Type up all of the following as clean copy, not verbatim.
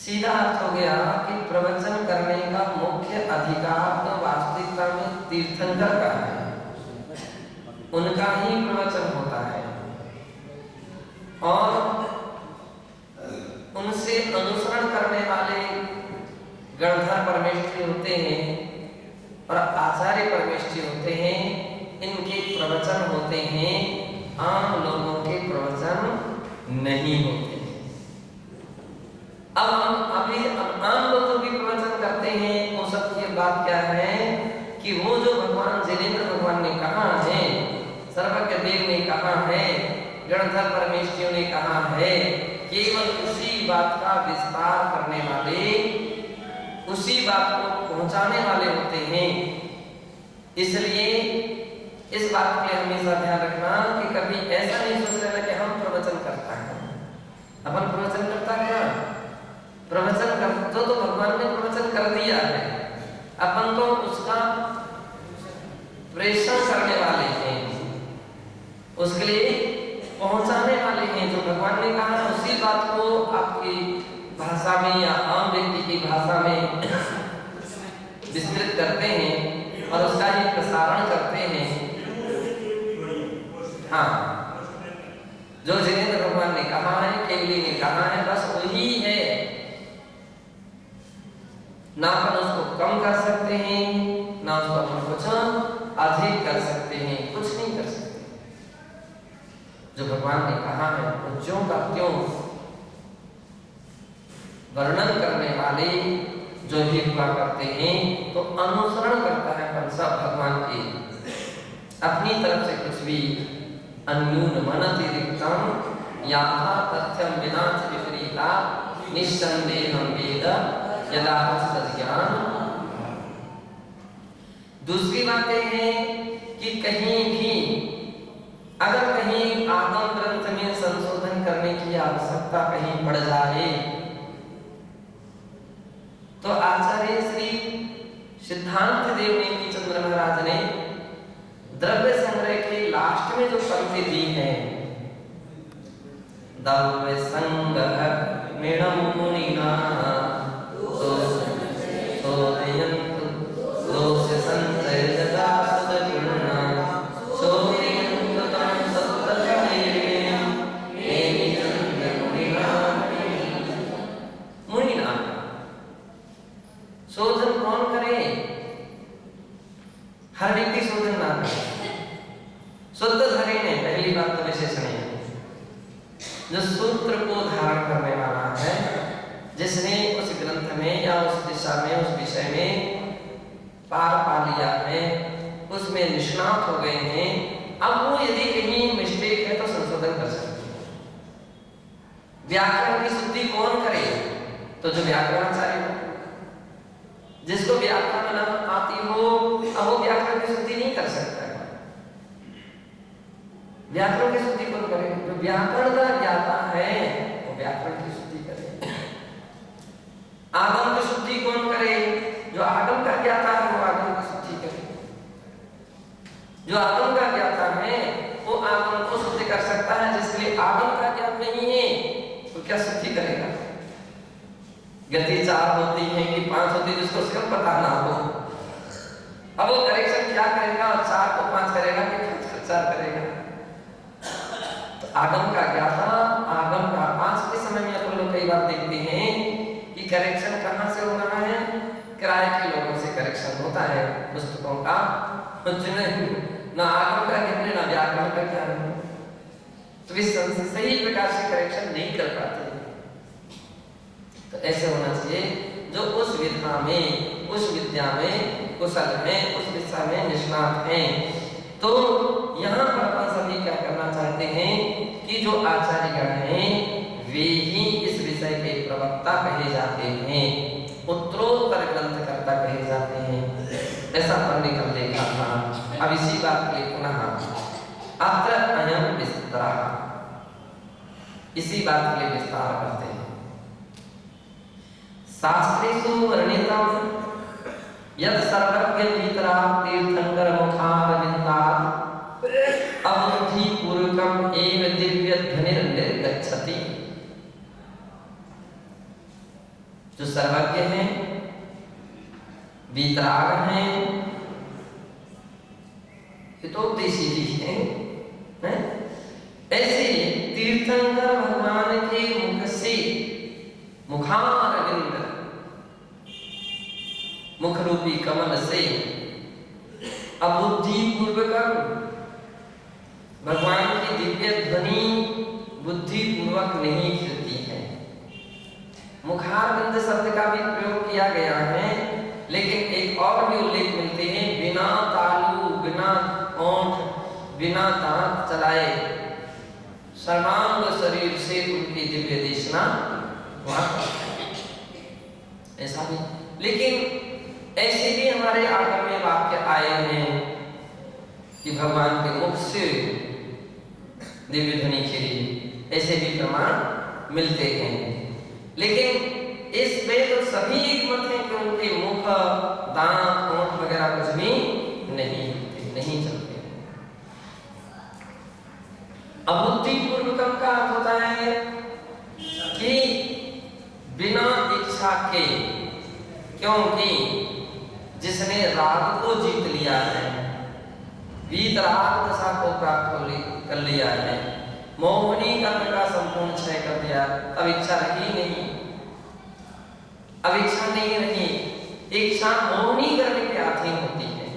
सीधा अर्थ हो गया कि प्रवचन करने का मुख्य अधिकार तो वास्तविकता में तीर्थंकर का है, उनका ही प्रवचन होता है और उनसे अनुसरण करने वाले गणधर परमेष्ठी होते हैं और आचार्य परमेष्ठी होते हैं। इनके प्रवचन होते हैं, आम लोगों के प्रवचन नहीं होते। अब हम आम लोग जो भी प्रवचन करते हैं वो सब की बात क्या है कि वो जो भगवान जिनेंद्र भगवान ने कहा है, सर्वज्ञ देव ने कहा है, गणधर परमेष्ठियों ने कहा है, केवल उसी बात का विस्तार करने वाले, उसी बात को पहुंचाने वाले होते हैं। इसलिए इस बात के लिए हमेशा ध्यान रखना कि कभी ऐसा नहीं सोच लेना कि हम प्रवचन करता है। अपन प्रवचन करता क्या? प्रवचन कर जो तो भगवान ने प्रवचन कर दिया है, अपन तो उसका प्रेषण करने वाले हैं, उसके लिए पहुंचाने वाले हैं। जो भगवान ने कहा उसी बात को आपकी भाषा में या आम व्यक्ति की भाषा में विस्तृत करते हैं और उसका ही प्रसारण करते हैं। हाँ, जो जिनेंद्र भगवान ने कहा है, केवली ने कहा है, बस वही है। ना अपन उसको कम कर सकते हैं, ना उसको अपन कुछ अधिक कर सकते हैं, कुछ नहीं कर सकते। जो भगवान ने कहा है वो ज्यों का त्यों वर्णन करने वाले जो भी हुआ करते हैं तो अनुसरण करता है अपन सब भगवान के, अपनी तरफ से कुछ भी अन्यून मनतिरिक्तम याथा तथ्यम विनाश विपरीता निस्संदेहम वेद यदा तज्ज्ञान। दूसरी बात यह है कि कहीं भी अगर कहीं आगम ग्रंथ में संशोधन करने की आवश्यकता कहीं पड़ जाए तो आचार्य श्री सिद्धांत देव नेमी चंद्र महाराज ने द्रव्य संग्रह के लास्ट में जो पंक्ति दी है, द्रव्य संग्रह मेणम मुनिना सोदयन्तु दोष संचय जदा सदगुणा सोदयन्तु तम सत्तमेव नेमी चंद्र मुनिना। शोधन कौन करे? हर व्यक्ति शोधन ना करे, शुद्ध धरे ने पहली बात तो विशेषण है। जो सूत्र को धारण करने वाला है, जिसने उस ग्रंथ में या उस दिशा में उस विषय में पार पा लिया है, उसमें निष्णात हो गए हैं, अब वो यदि कहीं मिस्टेक है तो संशोधन कर सकते हैं। व्याकरण की शुद्धि कौन करे? तो जो व्याकरणाचार्य हो, जिसको व्याकरण न आती हो, अब वो व्याकरण की शुद्धि नहीं कर सकता है। व्याकरण की शुद्धि कौन करे? जो व्याकरण का ज्ञाता है वो व्याकरण की शुद्धि करे। आगम की शुद्धि कौन करे? जो आगम का ज्ञाता है वो आगम की शुद्धि करे। जो आगम का ज्ञाता है वो आगम को शुद्धि कर सकता है। जिसके लिए आगम का ज्ञान नहीं है तो क्या शुद्धि करेगा? गति 4 होती है कि 5 होती है, जिसको सिर्फ पता ना हो, अब वो करेक्शन क्या करेगा? 4 को 5 करेगा कि 5 को 4 करेगा? तो आगम का ज्ञाता, आगम का आज के समय में अपन लोग कई बार देखते हैं कि करेक्शन कहाँ से हो रहा है? किराए के लोगों से करेक्शन होता है पुस्तकों का, ना आगम का ज्ञान ना व्याकरण का ज्ञान, तो इस सही प्रकार से करेक्शन नहीं कर पाते। तो ऐसे होना चाहिए जो उस विधा में, उस विद्या में कुशल है, उस दिशा में निष्णात हैं। तो यहाँ पर अपन सभी क्या करना चाहते हैं कि जो आचार्यगण हैं वे ही इस विषय के प्रवक्ता कहे जाते हैं, उत्तरोत्तर ग्रंथकर्ता कहे जाते हैं। ऐसा अपन ने कल देखा था। अब इसी बात के पुनः अत्र अयं विस्तरः, इसी बात के लिए विस्तार करते हैं। शास्त्रेषु वर्णितं यत् सर्वज्ञ भीतरा तीर्थंकर मुखारविन्दात् अबुद्धि पूर्वकम् एव दिव्य ध्वनिर्निर्गच्छति। जो सर्वज्ञ हैं, वीतराग हैं, हितोपदेशी भी हैं। ऐसे तीर्थंकर भगवान के मुख से, मुखारविंद, मुख रूपी कमल से अबुद्धि पूर्वक भगवान की दिव्य ध्वनि बुद्धि पूर्वक नहीं फिरती है। मुखारविंद शब्द का भी प्रयोग किया गया है, लेकिन एक और भी उल्लेख मिलते हैं, बिना तालु, बिना ओंठ, बिना दांत चलाए सर्वांग शरीर से उनकी दिव्य देशना ऐसा भी। लेकिन ऐसे भी हमारे आगम में वाक्य आए हैं कि भगवान के मुख से दिव्य ध्वनि खिली, ऐसे भी प्रमाण मिलते हैं। लेकिन इसमें तो सभी एक मत है कि उनके मुख, दांत, ओंठ वगैरह कुछ भी नहीं चलते। अबुद्धि पूर्वकम का अर्थ होता है कि बिना इच्छा के, क्योंकि जिसने राग को जीत लिया है, वीतराग दशा को प्राप्त कर लिया है, मोहनी कर्म का संपूर्ण क्षय कर दिया, अब इच्छा रही नहीं, अब इच्छा नहीं रही। इच्छा मोहनी करने के अधीन होती है।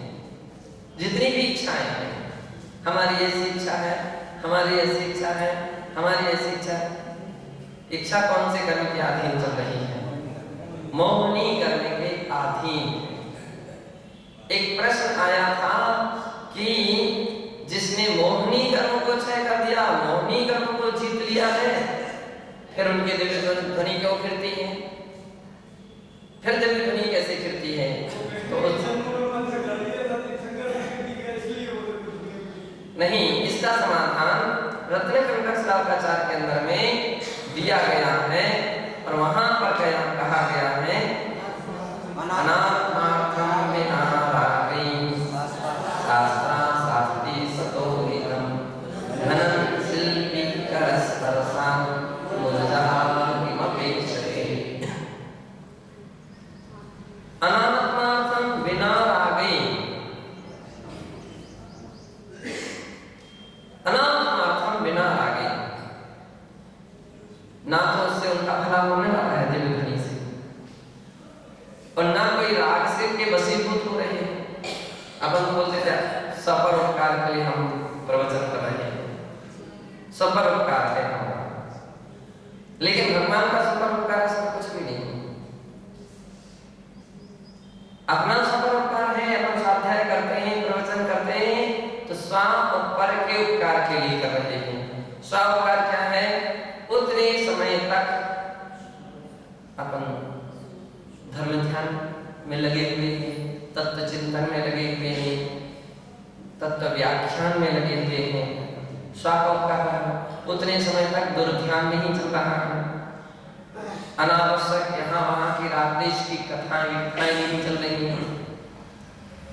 जितनी भी इच्छाएं हैं, हमारी ऐसी इच्छा है, हमारी ऐसी इच्छा है, हमारी ऐसी इच्छा है, इच्छा कौन से कर्म के अधीन चल रही है? मोहनी करने के अधीन। एक प्रश्न आया था कि जिसने मोहनी कर्म को क्षय कर दिया, मोहनी कर्म को जीत लिया है, फिर उनके दिव्य ध्वनि क्यों फिरती है? फिर दिव्य ध्वनि कैसे फिरती है? तो नहीं, इसका समाधान रत्नकंकर श्लोकाचार के अंदर में दिया गया है, और वहां पर कहा गया है, अनात्मार्थम विनारागै शास्त्रा शास्त्री सतो निगम धनम शिल्पी करस्पर्शान मुरजामपेक्षते। अनात्मार्थम विनारागै, अनात्मार्थम बिना रागे, ना तो उससे उनका भला होने वाला है दिव्य ध्वनि से, और ना कोई राग से के वशीभूत हो रहे हैं। अपन बोलते थे सपरोपकार के लिए हम प्रवचन कर रहे हैं, सपरोपकार है हमारा, लेकिन भगवान का सपरोपकार ऐसा कुछ भी नहीं। अपना सपरोपकार है, अपन स्वाध्याय करते हैं, प्रवचन करते हैं, तो स्व पर के उपकार के लिए कर रहे हैं। स्व उपकार क्या है? उतने समय तक अपन धर्म ध्यान में लगे हुए हैं, तत्व चिंतन में लगे हुए हैं, तत्व व्याख्यान में लगे हुए हैं। स्व का उपकार उतने समय तक दुर्ध्यान नहीं चल रहा है, अनावश्यक यहाँ वहाँ की रागदेश की कथाएं नहीं चल रही हैं,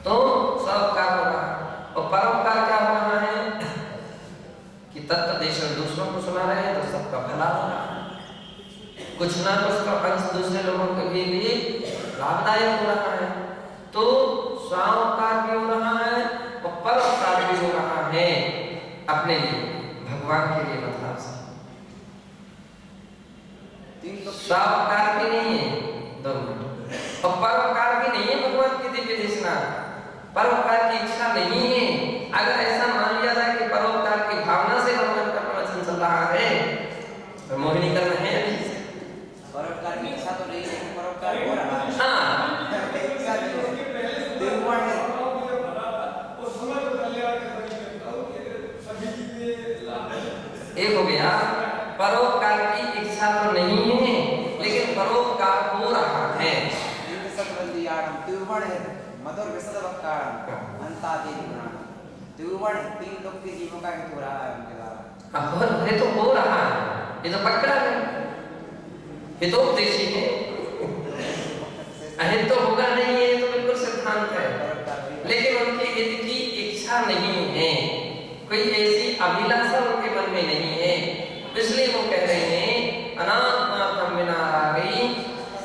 तो स्व उपकार हो रहा है। और परोपकार क्या हो रहा है कि तत्व देश दूसरों को सुना रहे हैं, तो सबका भला हो रहा है, कुछ ना कुछ तो अंश दूसरे लोगों के लिए लाभदायक हो रहा है। तो स्वापकार भी हो रहा है और परोपकार भी हो रहा है, अपने लिए, भगवान के लिए। मतलब स्वापकार भी नहीं है दोनों, और परोपकार भी नहीं है भगवान की दिव्य देशना। परोपकार की इच्छा नहीं है। अगर ऐसा मान लिया जाए कि परोपकार की भावना से भगवान का प्रवचन चल रहा है, तो मोहिनी करना है अभी से। परोपकार की इच्छा तो नहीं है, परोपकार हो रहा है। हाँ, एक हो गया, परोपकार की इच्छा तो नहीं है, लेकिन परोपकार हो रहा है। मधुर विसर्जन अंतादि त्रिभुवन, तीन लोग के जीवों का हित हो रहा है उनके द्वारा। अब ये तो हो रहा है, ये तो पक्का है, हितोपदेशी है। अहित तो होगा नहीं है, तो बिल्कुल सिद्धांत है, लेकिन उनके हित की इच्छा नहीं है, कोई ऐसी अभिलाषा उनके मन में नहीं है, इसलिए वो कह रहे हैं अनात्मार्थम विना रागै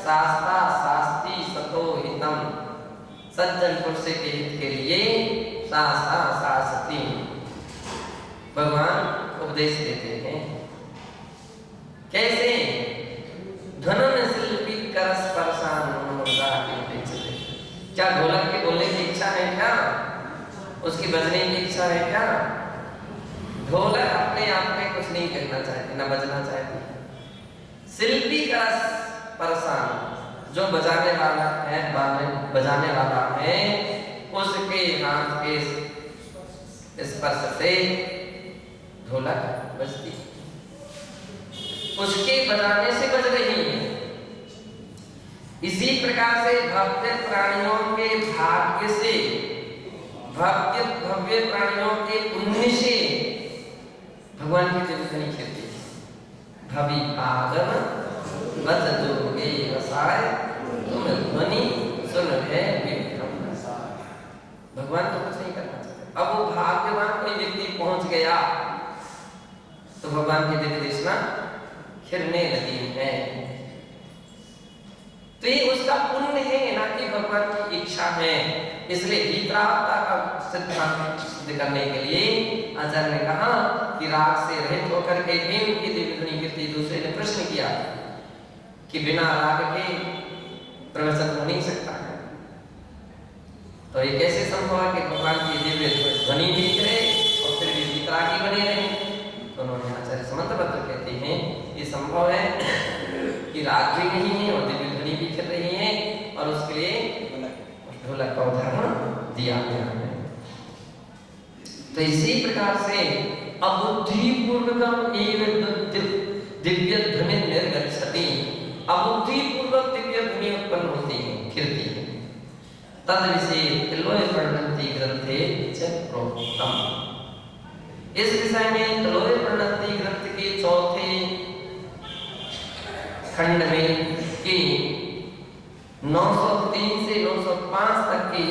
शास्त्र सज्जन पुरुष के हित के लिए शास्त्री भगवान उपदेश देते हैं। कैसे? धनन शिल्पी करस परसान मुर्दा के बेचते। क्या ढोलक के बोलने की इच्छा है क्या? उसकी बजने की इच्छा है क्या? ढोलक अपने आप में कुछ नहीं कहना चाहती, ना बजना चाहती। शिल्पी करस परसान, जो बजाने वाला है, बजाने वाला है, उसके हाथ के स्पर्श से ढोलक बजती, उसके बजाने से बज रही है। इसी प्रकार से भव्य प्राणियों के भाग्य से, भव्य प्राणियों के पुण्य से भगवान की दिव्य ध्वनि खिलती है। भवि पागम बज जोगे रसाय, तुम ध्वनि सुन है विक्रम रसाय। भगवान तो कुछ नहीं करना चाहते। अब वो भाग्यवान कोई व्यक्ति पहुंच गया तो भगवान की दिव्य देशना खिलने लगी है। तो ये उसका पुण्य है, ना कि भगवान की इच्छा है। इसलिए वितरागता का सिद्धांत सिद्ध करने के लिए आचार्य ने कहा कि राग से रहित होकर के प्रेम की दिव्य ध्वनि कीर्ति। दूसरे ने प्रश्न किया कि बिना राग के प्रवचन हो नहीं सकता है, तो ये कैसे संभव है कि भगवान की दिव्य ध्वनि भी करे और फिर भी वितरागी बने रहे? तो उन्होंने आचार्य समंतबद्ध कहते हैं ये संभव है कि राग भी नहीं है और दिव्य ध्वनि भी खिल रही है, और उसके लिए ढोलक का उदाहरण दिया गया है। तो इसी प्रकार से अबुद्धि पूर्वकम एवं दिव्य ध्वनि निर्गच्छति, अबुद्धि पूर्वक दिव्य ध्वनि उत्पन्न होती है, खिलती है। तद विषय तिलोय प्रणति ग्रंथे च प्रोक्तम। इस विषय में तिलोय प्रणति ग्रंथ के चौथे खंड में कि 903 से 905 तक की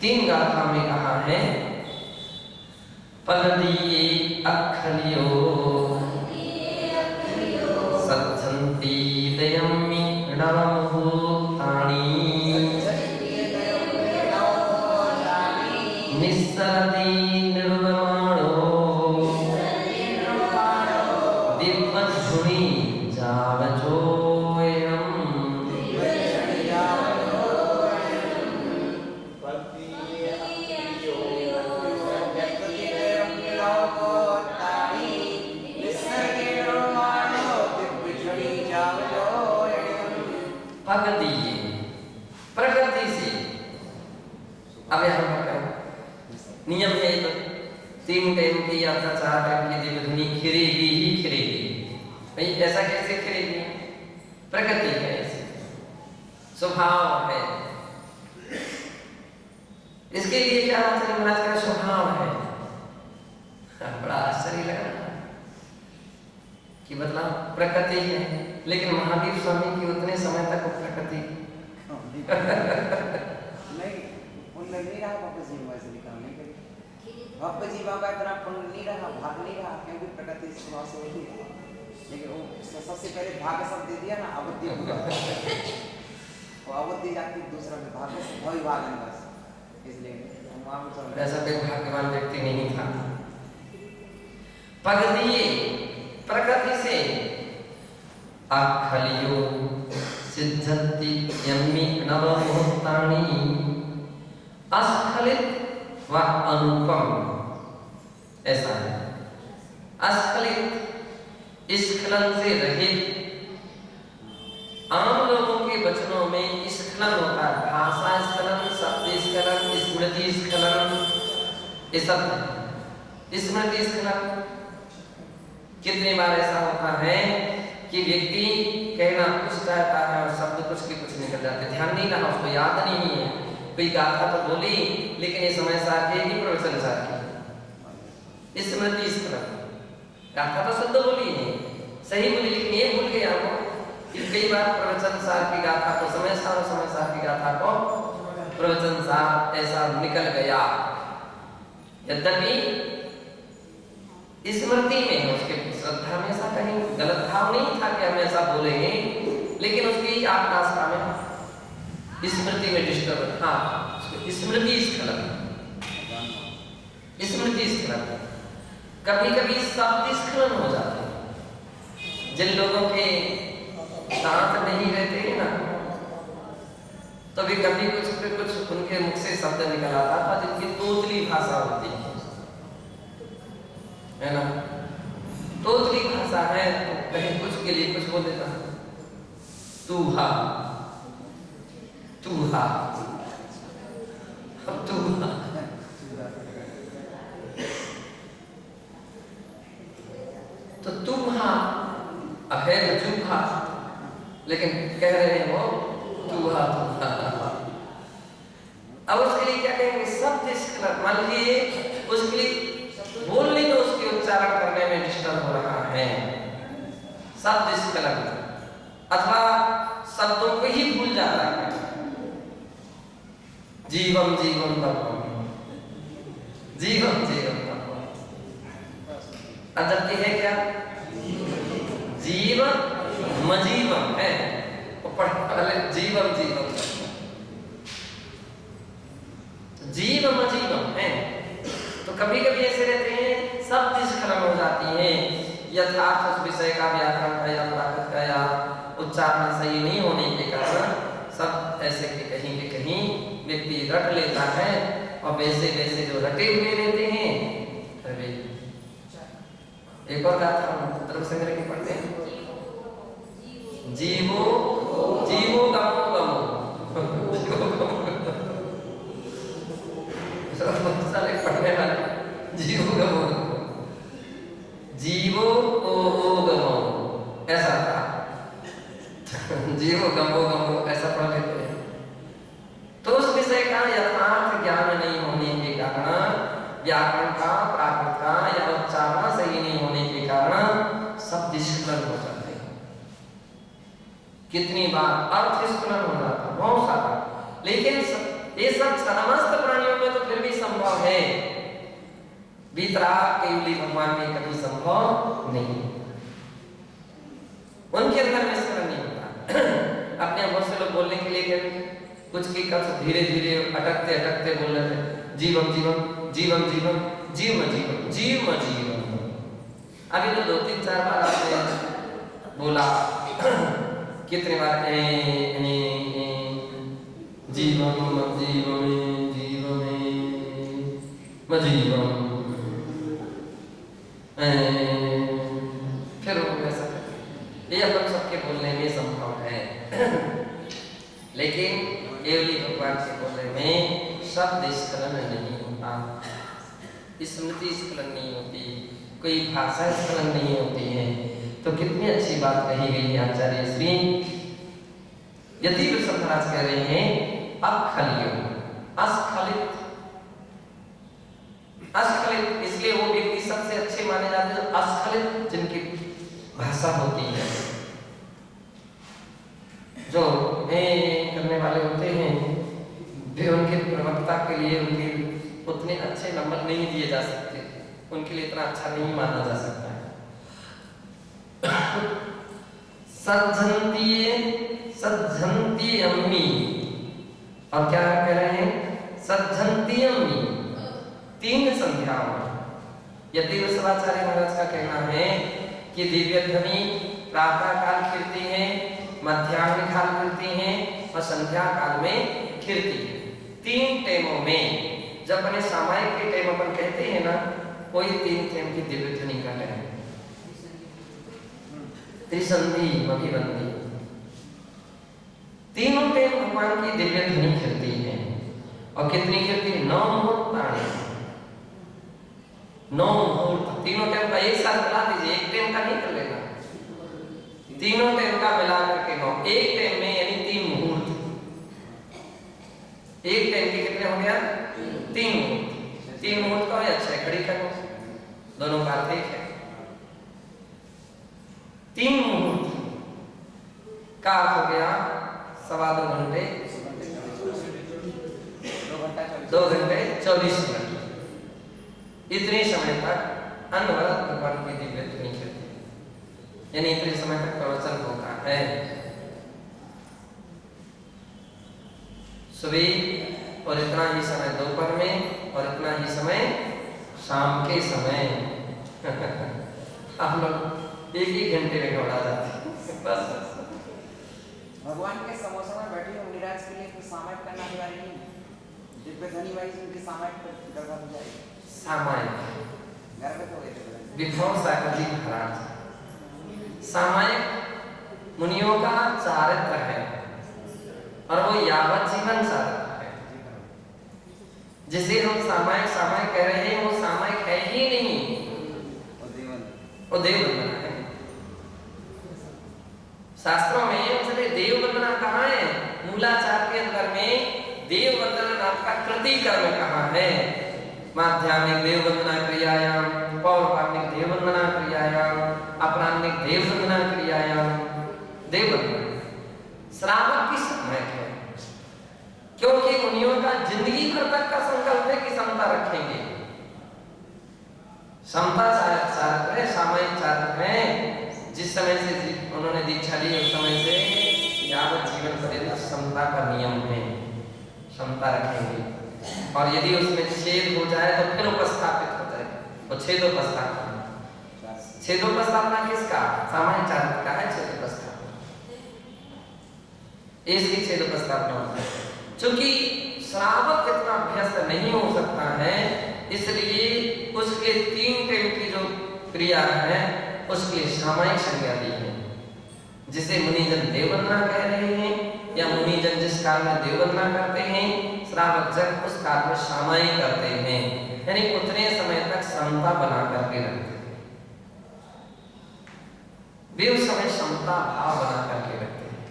3 गाथा में कहा है, पगदीये अखलियो सत्संति दयम्मि नवभूतानि निस्सरति निर्वमाणो दिव्यध्वनि जावजोयम्। प्रकृति से, अब यहाँ पर नियम है तो 3 टाइम की या 4 टाइम की दिव्य ध्वनि खिलेगी ही खिलेगी। भाई ऐसा कैसे खिलेगी? प्रकृति है, ऐसे स्वभाव है। इसके लिए क्या आचार्य महाराज का स्वभाव है? बड़ा आश्चर्य लगा कि मतलब प्रकृति है, लेकिन महावीर स्वामी की उतने समय तक वो प्रकृति नहीं, उनने नहीं रहा बाबा जी वैसे लिखा नहीं। बाबा जी बाबा इतना पुण्य नहीं रहा, भाग नहीं रहा, क्योंकि प्रकृति स्वभाव से वही है। लेकिन वो सबसे पहले भाग शब्द दे दिया ना, अवधि वो अवधि जाके दूसरा में भाग से वही भाग है बस, इसलिए ऐसा कोई भाग्यवान व्यक्ति नहीं था। पगदीये प्रकृति से अखलियो सिद्धंति यम्मि नवभूतानि, अस्खलित व अनुपम, ऐसा है। अस्खलित स्खलन से रहित। आम लोगों के वचनों में स्खलन होता है, भाषा स्खलन, शब्द स्खलन, स्मृति स्खलन, ये सब स्मृति स्खलन। कितनी बार ऐसा होता है कि व्यक्ति कहना कुछ चाहता है और शब्द कुछ के कुछ निकल जाते, ध्यान नहीं रहा, उसको याद नहीं है। कोई गाथा तो बोली लेकिन ये समय सार के ही प्रवचन सार की, स्मृति स्खलन। गाथा तो शब्द बोली है, सही बोली, लेकिन ये भूल गया वो कि कई बार प्रवचन सार की गाथा को समय सार और समय सार की गाथा को प्रवचन सार ऐसा निकल गया। यद्यपि स्मृति में है, उसके श्रद्धा में ऐसा कहीं गलत भाव नहीं था कि हम ऐसा बोलेंगे, लेकिन उसकी आत्मास्था में स्मृति में डिस्टर्ब, हाँ स्मृति स्खलन, स्मृति स्खलन, कभी कभी शब्द स्खलन हो जाते हैं। जिन लोगों के दांत नहीं रहते हैं ना, तो भी कभी कुछ उनके मुख से शब्द निकल आता था जिनकी तोतली भाषा होती है ना, तोतली भाषा है तो कहीं कुछ के लिए कुछ बोल देता, तूहा तूहा तूहा, तो तूहा अब है तो चूहा, लेकिन कह रहे हैं वो तूहा तूहा। अब उसके लिए क्या कहेंगे, शब्द स्खलन। मान लीजिए उसके लिए बोलने में, उसके उच्चारण करने में डिस्टर्ब हो रहा है, शब्द स्खलन, अथवा शब्दों को ही भूल जाता है। जीवम जीवम तत्वम, जीवम जीवम तत्वम, जबकि है क्या, जीवन मजीवम है, पहले जीवम जीवम, जीवम अजीवम है। तो कभी कभी ऐसे रहते हैं, शब्द स्खलन हो जाती है, यथार्थ उस विषय का व्याकरण का या प्राकृत का या उच्चारण सही नहीं होने के कारण सब ऐसे के कहीं व्यक्ति रट लेता है, और वैसे वैसे जो रटे हुए रहते हैं। अरे एक और गाथा तरफ संग्रह के पढ़ते हैं, जीवो जीवो गमो गमो, सारे पढ़ने वाले जीवो गमो गमो, जीवो ओ गमो, ऐसा था जीवो गमो गमो ऐसा पढ़ लेते हैं। तो उस विषय का यथार्थ ज्ञान नहीं होने के कारण, व्याकरण का प्राकृत का या उच्चारण सही नहीं होने के कारण शब्द स्खलन हो जाते हैं। कितनी बार अर्थ स्खलन हो जाता है, बहुत सारा। लेकिन ये सब समस्त प्राणियों में तो फिर भी संभव है, वितराग केवली भगवान में कभी संभव नहीं, उनके अंदर में स्खलन नहीं होता। अपने बहुत से लोग बोलने के लिए कुछ की कब धीरे धीरे अटकते अटकते बोल रहे थे, जीवम जीवम जीवम जीवम जीव जीवम जीव जीवम। अभी तो 2-3-4 बार आपने बोला, कितने बार जीवम जीवम जीवम जीवम, फिर वो ऐसा ये अपन सबके बोलने में संभव है। लेकिन केवली भगवान के बोलने में शब्द स्खलन नहीं होता, स्मृति स्खलन नहीं होती, कोई भाषा स्खलन नहीं होती है। तो कितनी अच्छी बात कही गई है आचार्य श्री यति प्रसन्न महाराज कह रहे हैं, अखलियो अस्खलित, अस्खलित इसलिए वो व्यक्ति सबसे अच्छे माने जाते हैं अस्खलित जिनकी भाषा होती है। जो करने वाले होते हैं वे उनके प्रवक्ता के लिए उनके उतने अच्छे नंबर नहीं दिए जा सकते, उनके लिए इतना अच्छा नहीं माना जा सकता है। सज्जंती अम्मी, और क्या कह रहे हैं, सज्जंती अम्मी 3 संध्याओं। यति वृषभाचार्य महाराज का कहना है कि दिव्य ध्वनि प्रातः काल खिलती है, मध्याह्न काल खिलती है और संध्या काल में खिलती है। 3 टाइमों में, जब अपने सामायिक के टाइम अपन कहते हैं ना, कोई 3 टाइम की दिव्य ध्वनि का टाइम, त्रिसंधि मभिवंदी, तीनों टाइम भगवान की दिव्य ध्वनि खिलती है। और कितनी खिलती है, 9 मुहूर्त प्राणी, 9 मुहूर्त, तीनों टाइम का एक साथ मिला दीजिए, एक टाइम का नहीं कर लेना, तीनों टाइम का मिला करके 9, एक टाइम में यानी 3 मुहूर्त, एक टाइम के कितने हो गया, 3 मुहूर्त। 3 मुहूर्त का अच्छा है, खड़ी करो, दोनों का अर्थ एक है। 3 मुहूर्त का अर्थ हो गया 2.25 घंटे, 2 घंटे 24 मिनट, इतने समय तक अनवरत भगवान की दिव्य ध्वनि चलती है, यानी इतने समय तक प्रवचन होता है। सुबह और इतना ही समय दोपहर में और इतना ही समय शाम के समय। हम लोग एक ही घंटे में घबरा जाते हैं बस। भगवान के समोसा में बैठे मुनिराज के लिए कोई सामायिक करना अनिवार्य नहीं। जितने धनी भाई उनकी सामायिक करवा हो जाएगी। सामायिक घर में तो वही थे विभव सागर जी महाराज सामायिक मुनियों का चारित्र है और वो यावत जीवन चारित्र है। जिसे हम सामायिक सामायिक कह रहे हैं वो सामायिक है ही नहीं, वो देव वंदना है। शास्त्रों में उसने देव वंदना कहा है, मूलाचार के अंदर में देव वंदना नाम का कृति कर्म कहा है। माध्यामिक देव वंदना क्रियायाम, पौर्वाणिक देव वंदना क्रियायाम, अपराह्निक देव वंदना क्रियायाम देव वंदना श्रावक की सामायिक है। क्योंकि मुनियों का जिंदगी भर तक का संकल्प है कि समता रखेंगे। समता चारित्र है, सामायिक चारित्र है। जिस समय से उन्होंने दीक्षा ली उस समय से यावत जीवन पर्यंत समता का नियम है, समता रखेंगे। और यदि उसमें छेद हो जाए तो फिर उपस्थापित हो जाए, वो छेदोपस्थापना। छेदोपस्थापना किसका? सामायिक चारित्र का है छेदोपस्थापना, इसकी छेदोपस्थापना होता है। चूंकि श्रावक इतना अभ्यस्त नहीं हो सकता है, इसलिए उसके 3 टाइम की जो क्रिया है उसके लिए सामायिक संज्ञा दी है। जिसे मुनिजन देववंदना कह रहे हैं या मुनिजन जिस काल में देववंदना करते हैं, श्रावक जन उस काल में सामायिक करते हैं, यानी उतने समय तक समता बना करके रखते हैं। वे उस समय समता भाव बना करके रखते हैं।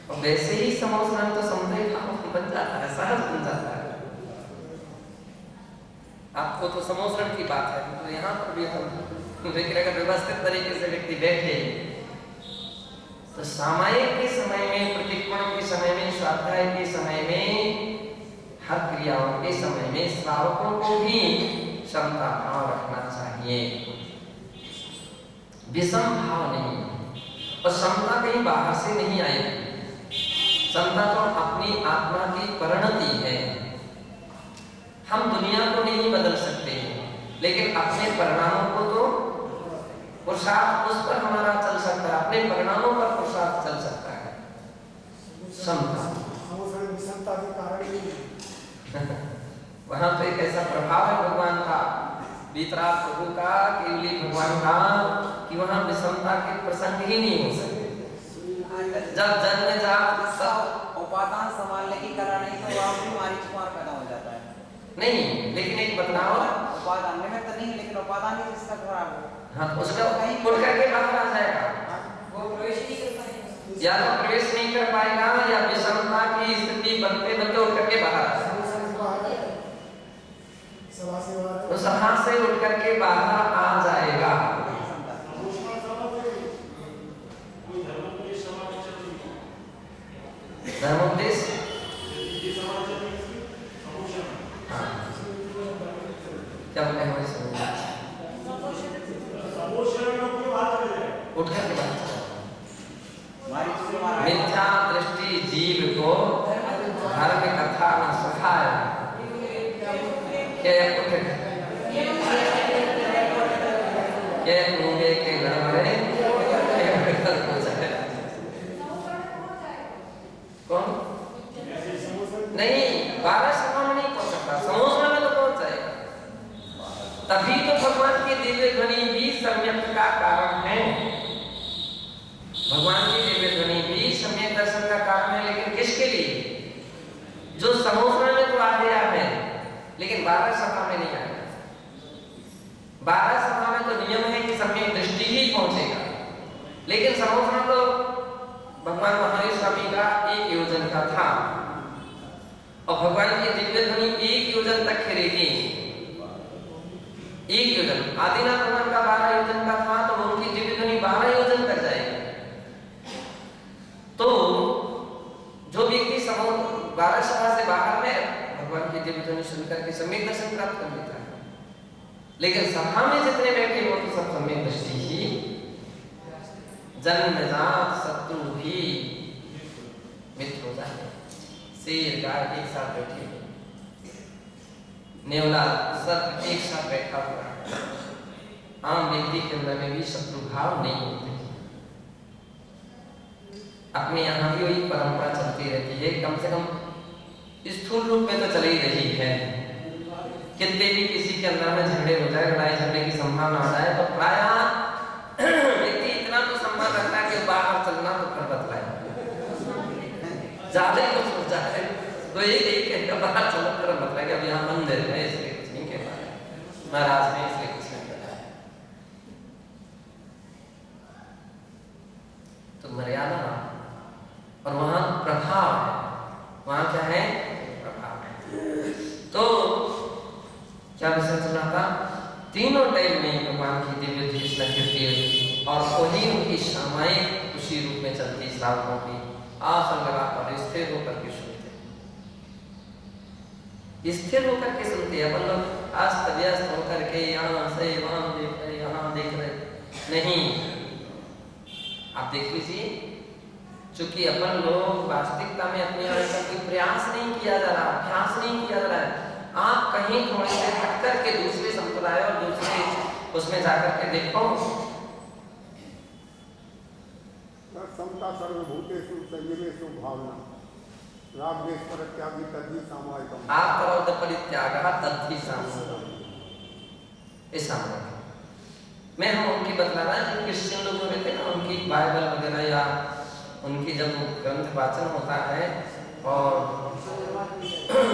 और वैसे ही समोस्नान तो समता ही भाव बन जाता है, सहज बन जाता है। आपको तो समोस्नान की बात है, तो यहाँ पर भी हम लेकिन अगर व्यवस्थित तरीके से व्यक्ति बैठे तो सामायिक के समय में, प्रतिक्रमण के समय में, स्वाध्याय के समय में, हर क्रियाओं के समय में श्रावकों को भी समता भाव रखना चाहिए, विषम भाव नहीं। और समता कहीं बाहर से नहीं आएगी, समता तो अपनी आत्मा की परिणति है। हम दुनिया को नहीं बदल सकते, लेकिन अपने परिणामों को तो पुरुषार्थ उस पर हमारा चल सकता है, अपने परिणामों पर पुरुषार्थ चल सकता है। समता वहां तो एक ऐसा प्रभाव है भगवान का, वीतराग प्रभु का, केवली भगवान का, कि वहां विषमता के प्रसंग ही नहीं हो सकते। जब जन्म जात सब उपादान संभालने की कला नहीं तो वहां भी मारीच कुमार पैदा हो जाता है। नहीं, लेकिन एक बदलाव उपादान में तो नहीं, लेकिन उपादान ही जिसका खराब हो, हाँ, उसका उड़ करके बाहर आ जाएगा। वो प्रवेश नहीं कर पाएगा, या तो प्रवेश नहीं कर पाएगा या विषमता की स्थिति बनते बनते उठ करके बाहर आ जाएगा। तो सभा से उठ करके बाहर आ जाएगा। धर्मोपदेश क्या बोले हमारे समझ उठ करके बाहर मिथ्या दृष्टि जीव को धर्म कथा न सुखाए के उठ के मुंगे के गड़बड़े कौन नहीं 12 सभा में नहीं पहुंच सकता, समोसा में तो पहुंच जाएगा। तभी तो भगवान की दिव्य ध्वनि भी सम्यक का कारण है। भगवान की दिव्य ध्वनि भी सम्यक दर्शन का कारण है, लेकिन किसके लिए? जो समोसा में तो आ गया है, लेकिन 12 सभा में नहीं आएगा। 12 सभा में तो नियम है कि सम्यक दृष्टि ही पहुंचेगा, लेकिन समोसा तो भगवान महावीर स्वामी का 1 योजन का था और भगवान की दिव्य ध्वनि 1 योजन तक खेलेगी। 1 योजन आदिनाथ भगवान का 12 योजन का था, तो उनकी दिव्य ध्वनि 12 योजन तक जाएगी। तो जो व्यक्ति 12 सभा से बाहर है, भगवान की दिव्य ध्वनि सुन करके सम्यक दर्शन प्राप्त कर लेता है। लेकिन सभा में जितने बैठे हो तो सब सम्यक दृष्टि ही, जन्मजात शत्रु भी मित्र हो जाए। शेर गाय एक साथ बैठे, नेवला सर्प एक साथ बैठा हुआ है। आम व्यक्ति के अंदर में भी शत्रु भाव नहीं होते। अपने यहाँ भी वही परंपरा चलती रहती है, कम से कम स्थूल रूप में तो चल ही रही है। कितने भी किसी के अंदर में झगड़े हो जाए, लड़ाई झगड़े की संभावना हो जाए, तो प्रायः व्यक्ति इतना तो सम्मान रखता है कि बाहर चलना तो कर बतलाए, ज्यादा ही कुछ हो जाए तो यही कहकर बाहर चलो कर बतलाए कि अब यहाँ मंदिर है इसलिए कुछ नहीं कह पा रहे, महाराज ने इसलिए कुछ नहीं बताया। तो मर्यादा और वहां प्रभाव है, वहां क्या है? प्रभाव है। तो क्या विषय चल रहा था? तीनों टाइम में भगवान की दिव्य कृष्ण कीर्ति और वही उनकी सामायिक उसी रूप में चलती श्रावकों की आसन लगाकर स्थिर होकर के सुनते, स्थिर होकर के सुनते। अपन लोग अस्त व्यस्त होकर के यहाँ से वहां देख रहे, यहाँ देख रहे नहीं। आप देख लीजिए, चूंकि अपन लोग वास्तविकता में अपने आने का कोई प्रयास नहीं किया जा रहा, अभ्यास नहीं किया जा रहा है। आप कहीं थोड़े से हट करके दूसरे संप्रदाय और दूसरे उसमें जाकर के देखो, समता सर्वभूतेषु संयमेषु भावना रागद्वेष परित्यागी तद्धि सामयिकम्। आत्मरोध परित्यागः तद्धि सामयिकम्। इस सामयिक मैं हम उनकी बतला रहा है, जो क्रिश्चियन लोग जो रहते हैं ना, उनकी बाइबल वगैरह या उनकी जब ग्रंथ वाचन होता है और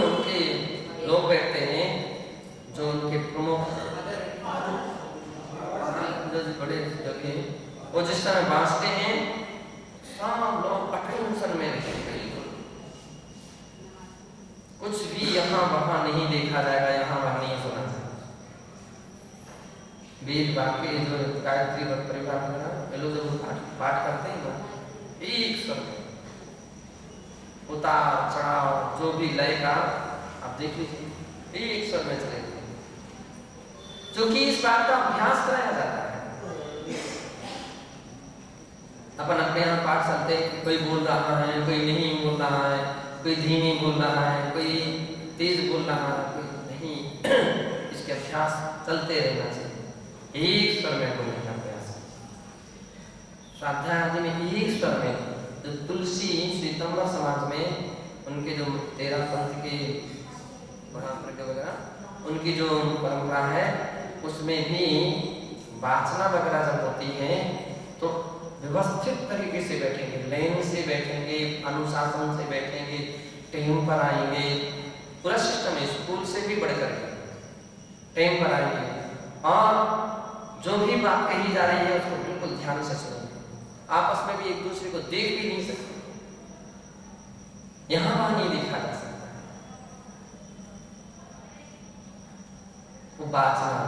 उनके लोग बैठते हैं जो उनके प्रमुख बड़े जगह, वो जिस समय बांटते हैं सब लोग अटेंशन में रहेंगे, कुछ भी यहाँ वहाँ नहीं देखा जाएगा, यहाँ वहाँ नहीं सुना जाएगा। वेद वाक्य जो गायत्री परिवार वगैरह ये लोग जब पाठ करते हैं ना, एक स्वर में उतार चढ़ाव जो भी लय का आप देख लीजिए, एक स्वर में चले, जो कि इस बात का अभ्यास कराया जाता है। अपन अपने यहाँ पाठ चलते, कोई बोल रहा है, कोई नहीं बोल रहा है, कोई धीमी बोल रहा है, कोई तेज बोल रहा है, कोई नहीं। इसके अभ्यास चलते रहना चाहिए, एक स्वर में बोलने का अभ्यास। श्राद्धा आदि में एक स्वर में, जो तुलसी श्वेतांबर समाज में उनके जो 13 पंथ के वगैरह उनकी जो परंपरा है, उसमें भी वाचना वगैरह जब होती है तो व्यवस्थित तरीके से बैठेंगे, लाइन से बैठेंगे, अनुशासन से बैठेंगे, टाइम पर आएंगे, पूरा सिस्टम है, स्कूल से भी बढ़कर टाइम पर आएंगे और जो भी बात कही जा रही है उसको बिल्कुल ध्यान से सुनेंगे। आपस में भी एक दूसरे को देख भी नहीं सकते, यहां वहां नहीं देखा जा सकता। वो वाचना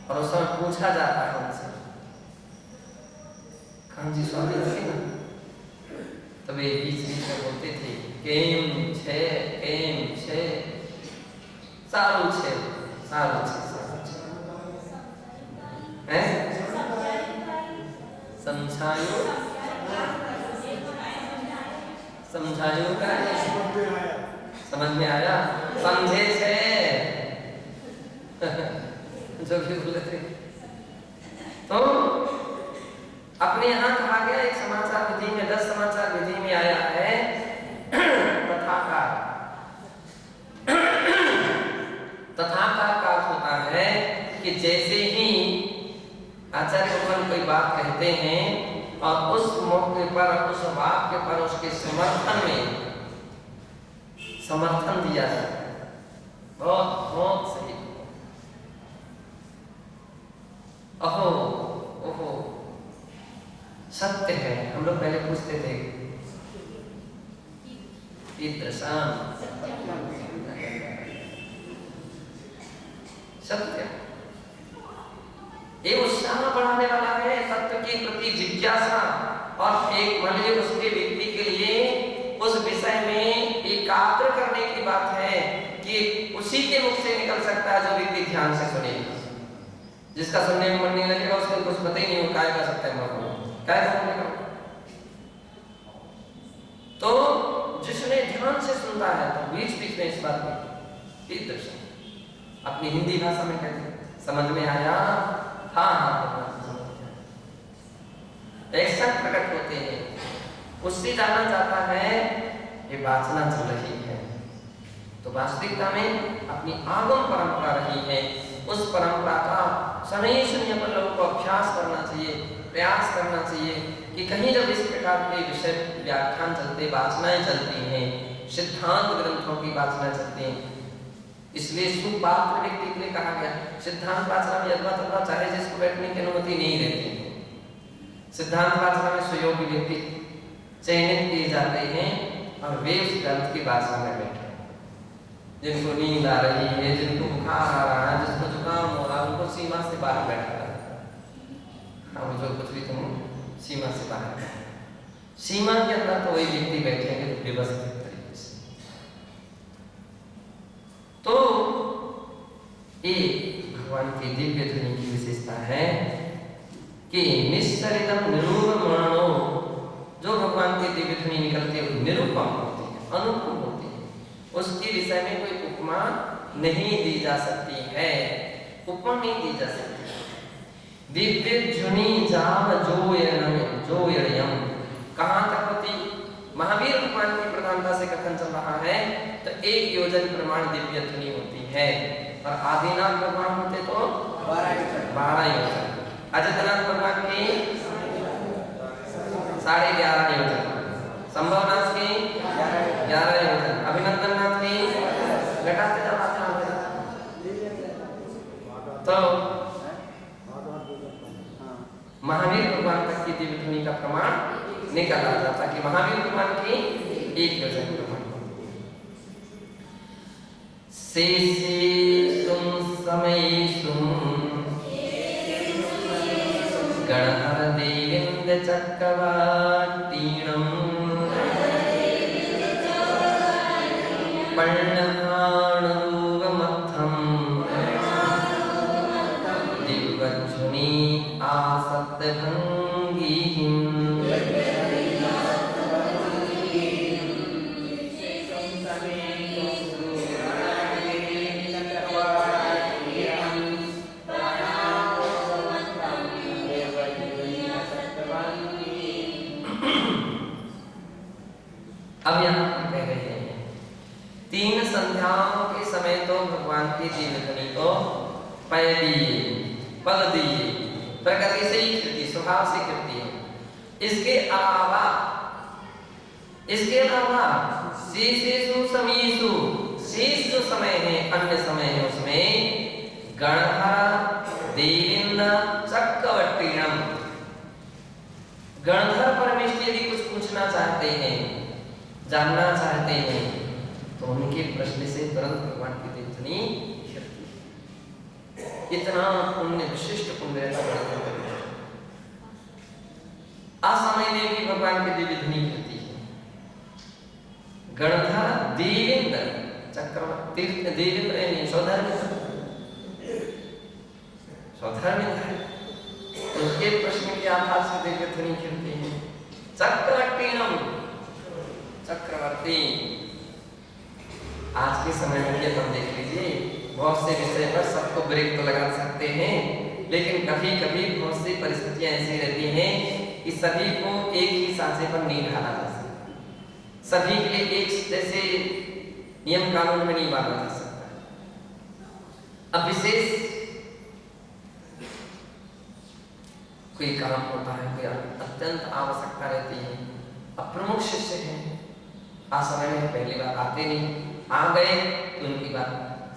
और उस समय पूछा जाता है उनसे, खान जी स्वामी थे ना, तब ये बीच में बोलते थे केम छे सारू छे हैं समझायो का समझ में आया, समझे छे जो भी बोले थे। तो अपने यहाँ कहा गया एक समाचार विधि में, 10 समाचार विधि में आया है तथाकार। तथाकार का अर्थ होता है कि जैसे ही आचार्य भगवान कोई बात कहते हैं और उस मौके पर, उस वाक्य पर उसके समर्थन में समर्थन दिया जाता है, बहुत बहुत सही। अहो ओहो सत्य है। हम लोग पहले पूछते थे सत्य, ये उत्साह बढ़ाने वाला है, सत्य के प्रति जिज्ञासा, और एक मान लीजिए उसके व्यक्ति के लिए उस विषय में एकाग्र करने की बात है कि उसी के मुख से निकल सकता है जो व्यक्ति ध्यान से सुनेगा। जिसका सुनने में मन नहीं लगेगा उसको कुछ पता ही नहीं, वो काय कर सकता है, क्या बोलेगा। तो जिसने ध्यान से सुनता है तो बीच बीच में इस बात में दर्शन अपनी हिंदी भाषा में कहते समझ में आया, हाँ हाँ समझ में आया, ऐसा प्रकट होते हैं। उससे जाना जाता है ये वासना चल रही है, तो वास्तविकता में अपनी आगम परंपरा रही है, उस परंपरा का शनि शनि पर लोगों को अभ्यास करना चाहिए, प्रयास करना चाहिए कि कहीं जब इस प्रकार के विषय व्याख्यान चलते, वाचनाएं चलती हैं, सिद्धांत ग्रंथों की वाचना चलती हैं, इसलिए सुपात्र व्यक्ति के लिए कहा गया सिद्धांत वाचना में यथवा तथवा चाहे जिसको बैठने की अनुमति नहीं रहती है। सिद्धांत वाचना में सुयोग्य व्यक्ति चयनित किए जाते हैं और वे उस ग्रंथ की वाचना में बैठे। जिनको नींद आ रही है, जिनको बुखार आ रहा है, जिसको जुकाम हो रहा है, उनको सीमा से बाहर बैठा है। हम जो कुछ भी तुम सीमा से बाहर, सीमा के अंदर तो वही व्यक्ति बैठेंगे तो व्यवस्थित तरीके से। तो ये भगवान की दिव्य ध्वनि की विशेषता है कि निश्चरितम निरूपमाणो, जो भगवान की दिव्य ध्वनि निकलती है निरूपम होती है, अनुपम होती है, उसके विषय में कोई उपमा नहीं दी जा सकती है, उपमा नहीं दी जा सकती। दिव्य ध्वनि जाम जोयनम कहाँ तक होती? महावीर भगवान की प्रधानता से कथन चल रहा है तो 1 योजन प्रमाण दिव्य ध्वनि होती है, और आदिनाथ भगवान होते तो 12 योजन, अजतनाथ भगवान की 11.5 योजन, संभवनाथ की 11 योजन, अभिनंदननाथ की घटाते जाते तो महावीर भगवान तक की दिव्य ध्वनि का प्रमाण निकाला जाता कि महावीर भगवान की 1 योजन प्रमाण। शेषेषुं समयेषु गणहर देवेन्द्र चक्रवाटीणम् दिव्यध्वनि आसक्तभंगीम् अब यहाँ कह रहे हैं 3 संध्याओं के समय तो भगवान की दिव्य ध्वनि को पय दिए, पद दिए, प्रकृति से ही कृति, स्वभाव से कृति है। इसके अलावा शेषेषु समयेषु, शेष जो समय है, अन्य समय है, उसमें गणधर देवेन्द्र चक्रवर्तीणम, गणधर परमेश्वर यदि कुछ पूछना चाहते हैं, जानना चाहते हैं, तो उनके प्रश्न से तुरंत भगवान की दिव्य ध्वनि खिलती है। इतना पुण्य, विशिष्ट पुण्य रहता। असमय में भी भगवान की दिव्य ध्वनि खिलती है। गणधर देवेंद्र चक्रवर्ती, देवेंद्र स्वधर्म उनके प्रश्न के आधार से दिव्य ध्वनि खिलती है। चक्रवर्तीणम, चक्रवर्ती। आज के समय में ये हम देख लीजिए, बहुत से विषय पर सबको ब्रेक तो लगा सकते हैं, लेकिन कभी कभी बहुत सी परिस्थितियां ऐसी रहती हैं कि सभी को एक ही सांचे पर नहीं ढाला जा सकता, सभी के लिए एक जैसे नियम कानून में नहीं बांधा जा सकता। अब विशेष कोई काम होता है, कोई अत्यंत आवश्यकता रहती है, अब प्रमुख शिष्य हैं, असमय में पहली बार आते नहीं, आ गए तो उनकी बात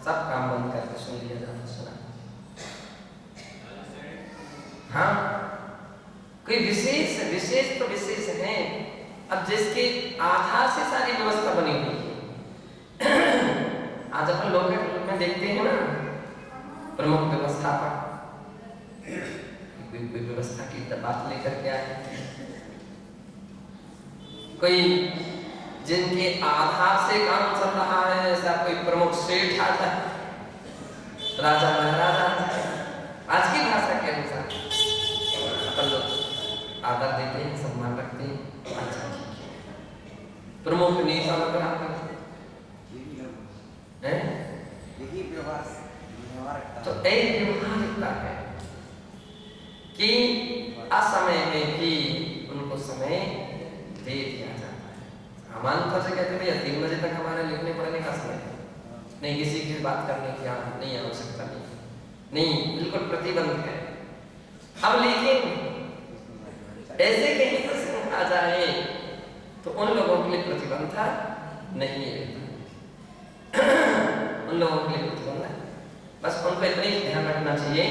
सब काम बंद करके सुन लिया जाता, सुना। हाँ, कोई विशेष तो विशेष है। अब जिसके आधार से सारी व्यवस्था बनी हुई है। आज अपन लोग में देखते हैं ना, प्रमुख व्यवस्थापक कोई व्यवस्था की बात लेकर के आए, कोई जिनके आधार से काम चल रहा है, ऐसा कोई प्रमुख सेठ आता है, राजा महाराजा, आज की भाषा के अनुसार अपन लोग आदर देते हैं, सम्मान रखते हैं, अच्छा प्रमुख नेता बनाते ये भी लोग हैं। यही व्यवहार तो एक व्यवहारिकता है कि असमय में भी उनको समय दे दिया जाता है। हमारे से कहते भैया 3 बजे तक हमारे लिखने पढ़ने का समय है, नहीं किसी की बात करने की नहीं आवश्यकता नहीं, बिल्कुल प्रतिबंध है। अब लेकिन ऐसे कहीं प्रसंग आ जाए तो उन लोगों के लिए प्रतिबंध नहीं रहता। उन लोगों के लिए प्रतिबंध है, बस उनको इतना ही ध्यान रखना चाहिए,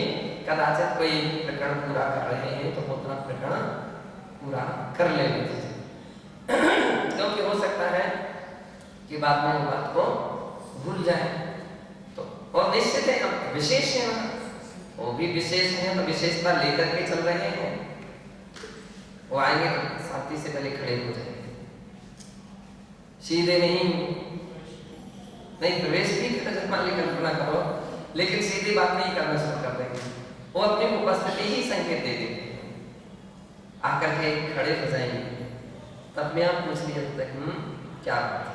कदाचित कोई प्रकरण पूरा कर रहे हैं तो उतना प्रकरण पूरा कर लेना चाहिए, क्योंकि हो सकता है कि बाद में वो बात को भूल जाए। तो और निश्चित है अब विशेष है, वो भी विशेष है तो विशेषता लेकर के चल रहे हैं, वो आएंगे तो शांति से पहले खड़े हो जाएंगे, सीधे नहीं प्रवेश भी मान ली कल्पना करो, लेकिन सीधी बात नहीं करना शुरू कर देंगे। वो अपनी उपस्थिति ही संकेत दे देंगे, आकर के खड़े हो जाएंगे, तब मैं आप पूछ लिया क्या बात है,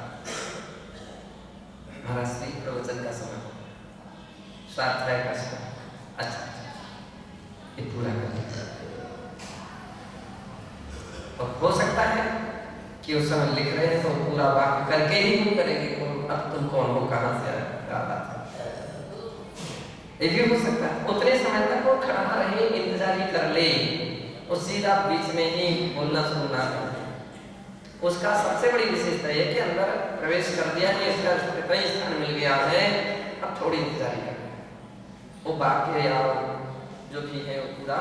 महाराज श्री प्रवचन का समय, स्वाध्याय का समय, अच्छा ये पूरा कर लिया। और हो सकता है कि उस समय लिख रहे हैं तो पूरा वाक्य करके ही हम करेंगे, अब तुम कौन हो, कहां से आया, ये भी हो सकता है। उतने समय तक वो खड़ा रहे, इंतजार ही कर ले, और सीधा बीच में ही बोलना शुरू ना करे। उसका सबसे बड़ी विशेषता है कि अंदर प्रवेश कर दिया कि इसका कई स्थान मिल गया है, अब थोड़ी इंतजार कर, वो वाक्य या जो भी है वो पूरा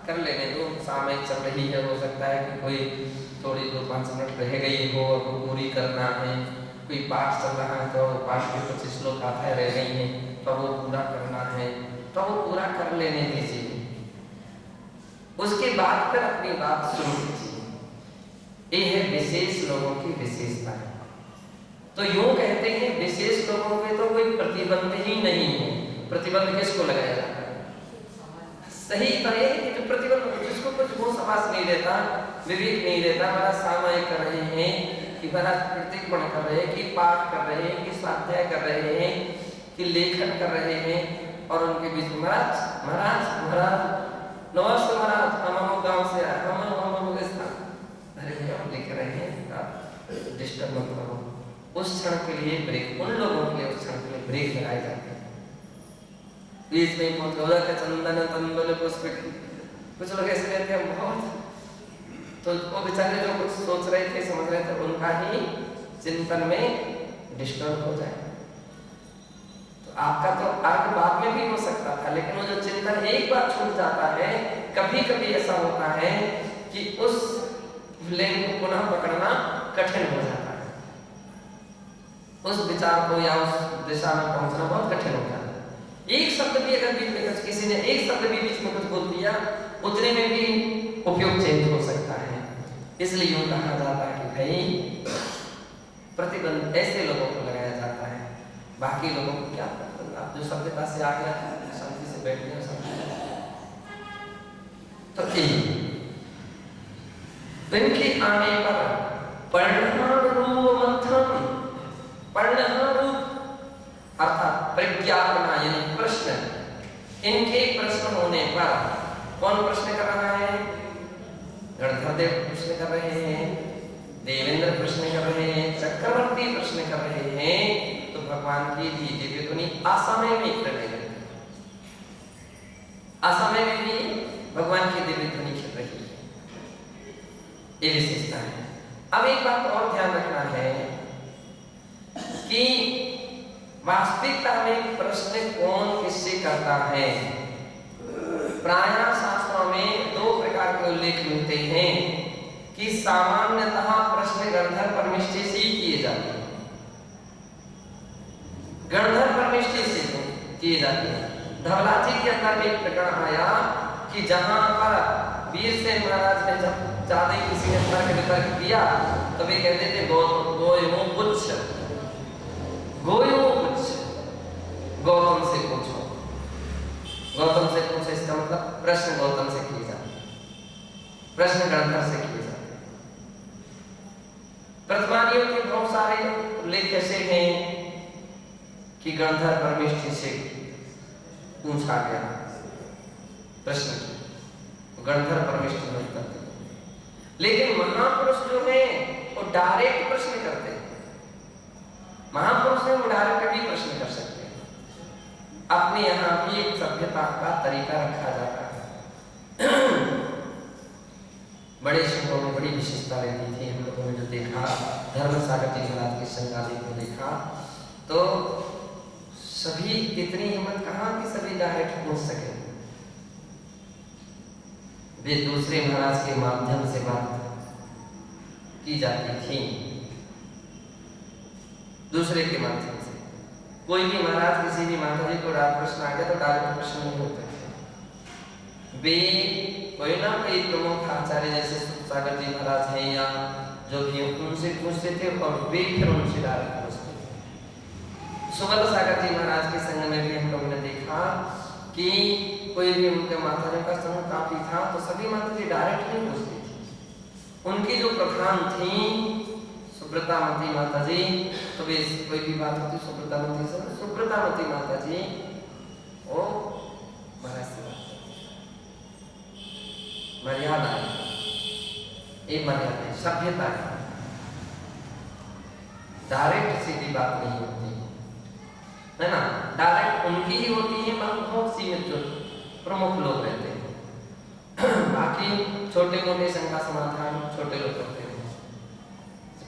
कर लेने दो। सामयिक चल रही है, हो सकता है कि कोई थोड़ी 2-5 मिनट रह गई हो और वो पूरी करना है, कोई पाठ चल रहा है तो पाठ के कुछ श्लोक आते रह गई हैं तो वो पूरा करना है, तो वो पूरा कर लेने दीजिए, उसके बाद फिर अपनी बात शुरू कीजिए। ये है विशेष लोगों की विशेषता है। तो यूं कहते हैं विशेष लोगों में तो कोई प्रतिबंध ही नहीं है। प्रतिबंध किसको लगाया जाता है? सही तो ये कि जो प्रतिबंध, जिसको कुछ वो समास नहीं देता, विवेक नहीं देता, बड़ा सामायिक कर रहे हैं कि बड़ा प्रतिक्रमण कर रहे हैं, कि पाठ कर रहे हैं, कि स्वाध्याय कर रहे हैं, कि लेखन कर रहे हैं, और उनके बीच में महाराज नमस्ते महाराज, हम गांव से आए, हम स्थान, अरे भैया हम लिख रहे हैं, आप डिस्टर्ब मत करो। उस क्षण के लिए ब्रेक, उन लोगों के लिए उस क्षण के लिए ब्रेक लगाए जाते हैं। बीच में पौधा का चंदन तंबल पुष्प, कुछ लोग ऐसे रहते हैं बहुत, तो वो बेचारे जो कुछ सोच रहे थे, समझ रहे थे, उनका ही चिंतन में डिस्टर्ब हो जाए। तो आपका तो अर्घ बाद में भी हो सकता था, लेकिन वो जो चिंतन एक बार छूट जाता है, कभी कभी ऐसा होता है कि उस फ्लेम को पुनः पकड़ना कठिन हो जाता है, उस विचार को या उस दिशा में पहुंचना बहुत कठिन हो जाता है। एक शब्द भी अगर बीच में किसी ने एक शब्द भी बीच में कुछ बोल दिया, उतने में भी उपयोग चेंज हो सकता है। इसलिए यूं कहा जाता है कि भाई प्रतिबंध ऐसे लोगों को लगाया जाता है, बाकी लोगों को क्या प्रतिबंध? आप जो सभ्यता से आ गया, शांति से बैठ गए, तो इनके आने पर पर्णहारूप अर्थात प्रज्ञापना यानी प्रश्न, इनके प्रश्न होने पर, कौन प्रश्न कर रहा है? गणधरदेव प्रश्न कर रहे हैं, देवेंद्र प्रश्न कर रहे हैं, चक्रवर्ती प्रश्न कर रहे हैं, तो भगवान की दिव्य ध्वनि असमय में कर रही है, असमय में भी भगवान की दिव्य ध्वनि खिल रही है, ये विशेषता है। अब एक बात और ध्यान रखना है कि वास्तविकता में प्रश्न कौन किससे करता है। प्रायः शास्त्रों में 2 प्रकार के उल्लेख मिलते हैं कि सामान्यतः प्रश्न गणधर परमिष्टि से ही किए जाते हैं, गणधर परमिष्टि से किए जाते हैं। धवलाजी के अंदर एक प्रकरण आया कि जहां पर वीरसेन महाराज ने जब ज्यादा किसी ने तर्क वितर्क किया, तो वे कहते थे गोयों पुच्छ, गौतम से पूछो, गौतम से पूछो, इसका मतलब प्रश्न गौतम से किए जाते, प्रश्न गणधर से किए जाते। प्रतिमा समाधियों के बहुत सारे उल्लेख ऐसे हैं कि गणधर परमेष्ठी से पूछा गया प्रश्न, गणधर परमेष्ठी में उत्तर दिया। लेकिन महापुरुष जो है वो डायरेक्ट प्रश्न करते हैं। महापुरुष है वो डायरेक्ट भी प्रश्न कर सकते हैं। अपने यहाँ भी एक सभ्यता का तरीका रखा जाता है। बड़े शब्दों में बड़ी विशेषता रहती थी। हम लोगों ने जो देखा, धर्मसागर जी महाराज की संगादी को देखा तो सभी इतनी हिम्मत कहाँ कि सभी डायरेक्ट पूछ सके। वे दूसरे महाराज के माध्यम से बात की जाती थी, दूसरे के माध्यम से। कोई भी महाराज किसी भी माता जी को डायरेक्ट प्रश्न आ गया तो डायरेक्ट प्रश्न नहीं होते थे। वे कोई ना कोई प्रमुख आचार्य जैसे सागर जी महाराज हैं या जो भी उनसे पूछते थे और वे फिर उनसे डायरेक्ट पूछते थे। सुबल सागर जी महाराज के संग में भी हम लोगों ने देखा कि कोई भी उनके माता जी का संग काफी था तो सभी माता जी डायरेक्ट नहीं पूछती थी। उनकी जो प्रधान थी सुब्रतामती माता जी, तो वे कोई भी बात होती सुब्रतामती माता जी वो महाराज मर्यादा एक मर्यादा सभ्यता है, डायरेक्ट सीधी बात नहीं होती है ना। डायरेक्ट उनकी ही होती है, बहुत सीमित जो प्रमुख लोग रहते हैं। बाकी छोटे मोटे शंका समाधान छोटे लोग करते हैं।